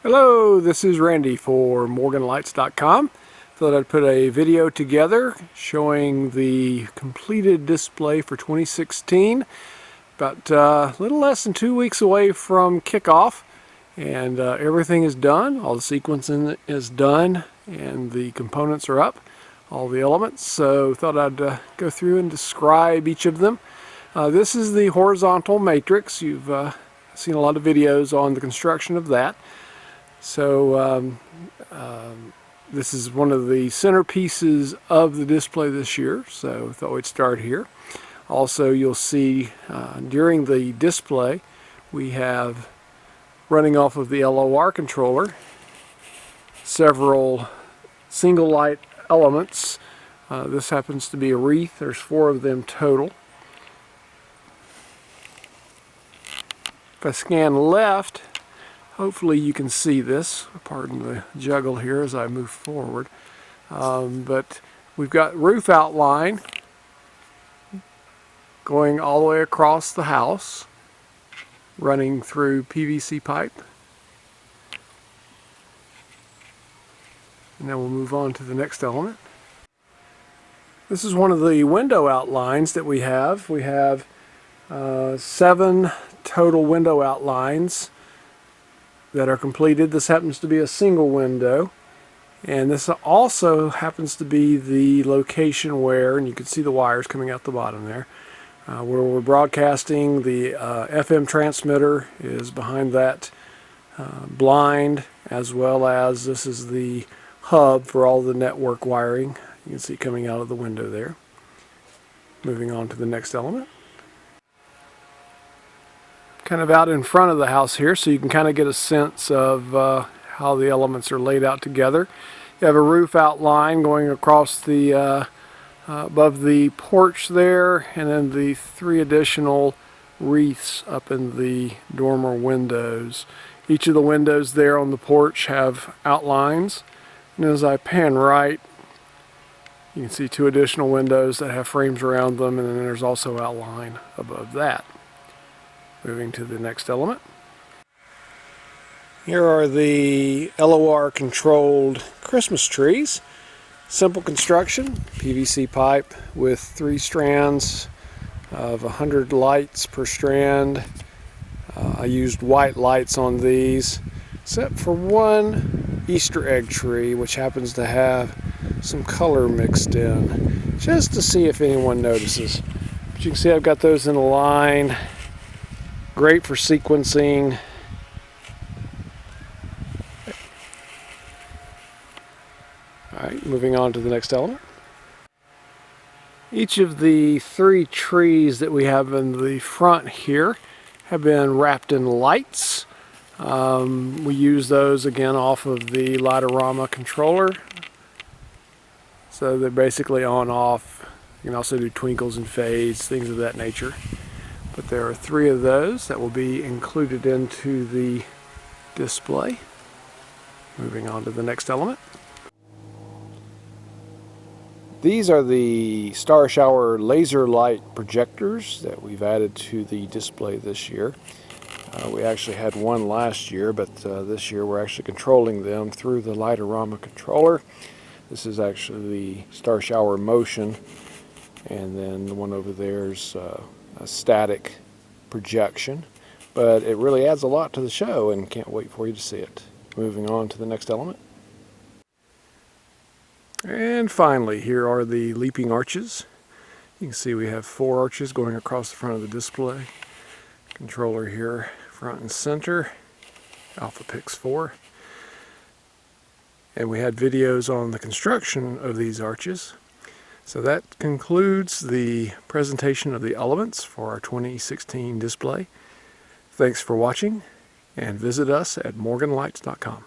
Hello, this is Randy for morganlights.com. Thought I'd put a video together showing the completed display for 2016. About a little less than 2 weeks away from kickoff, and everything is done. All the sequencing is done and the components are up, all the elements. So thought I'd go through and describe each of them. This is the horizontal matrix. You've seen a lot of videos on the construction of that. So this is one of the centerpieces of the display this year, so I thought we'd start here. Also, you'll see during the display we have, running off of the LOR controller, several single light elements. This happens to be a wreath. There's 4 of them total. If I scan left, hopefully you can see this. Pardon the juggle here as I move forward. But we've got roof outline going all the way across the house, running through PVC pipe. And then we'll move on to the next element. This is one of the window outlines that we have. We have 7 total window outlines that are completed. This happens to be a single window, and this also happens to be the location where, and you can see the wires coming out the bottom there, where we're broadcasting. The FM transmitter is behind that blind, as well as this is the hub for all the network wiring. You can see coming out of the window there. Moving on to the next element. Kind of out in front of the house here, so you can kind of get a sense of how the elements are laid out together. You have a roof outline going across the above the porch there, and then the 3 additional wreaths up in the dormer windows. Each of the windows there on the porch have outlines, and as I pan right, you can see 2 additional windows that have frames around them, and then there's also outline above that. Moving to the next element. Here are the LOR controlled Christmas trees. Simple construction, PVC pipe with 3 strands of 100 lights per strand. I used white lights on these, except for one Easter egg tree, which happens to have some color mixed in, just to see if anyone notices. But you can see I've got those in a line. Great for sequencing. Alright, moving on to the next element. Each of the 3 trees that we have in the front here have been wrapped in lights. We use those again off of the Lightorama controller. So they're basically on off. You can also do twinkles and fades, things of that nature. But there are 3 of those that will be included into the display. Moving on to the next element. These are the Star Shower laser light projectors that we've added to the display this year. We actually had one last year, but this year we're actually controlling them through the Lightorama controller. This is actually the Star Shower Motion, and then the one over there is a static projection, but it really adds a lot to the show, and can't wait for you to see it. Moving on to the next element. And finally, here are the leaping arches. You can see we have 4 arches going across the front of the display. Controller here, front and center, Alpha Pix 4. And we had videos on the construction of these arches. So that concludes the presentation of the elements for our 2016 display. Thanks for watching, and visit us at morganlights.com.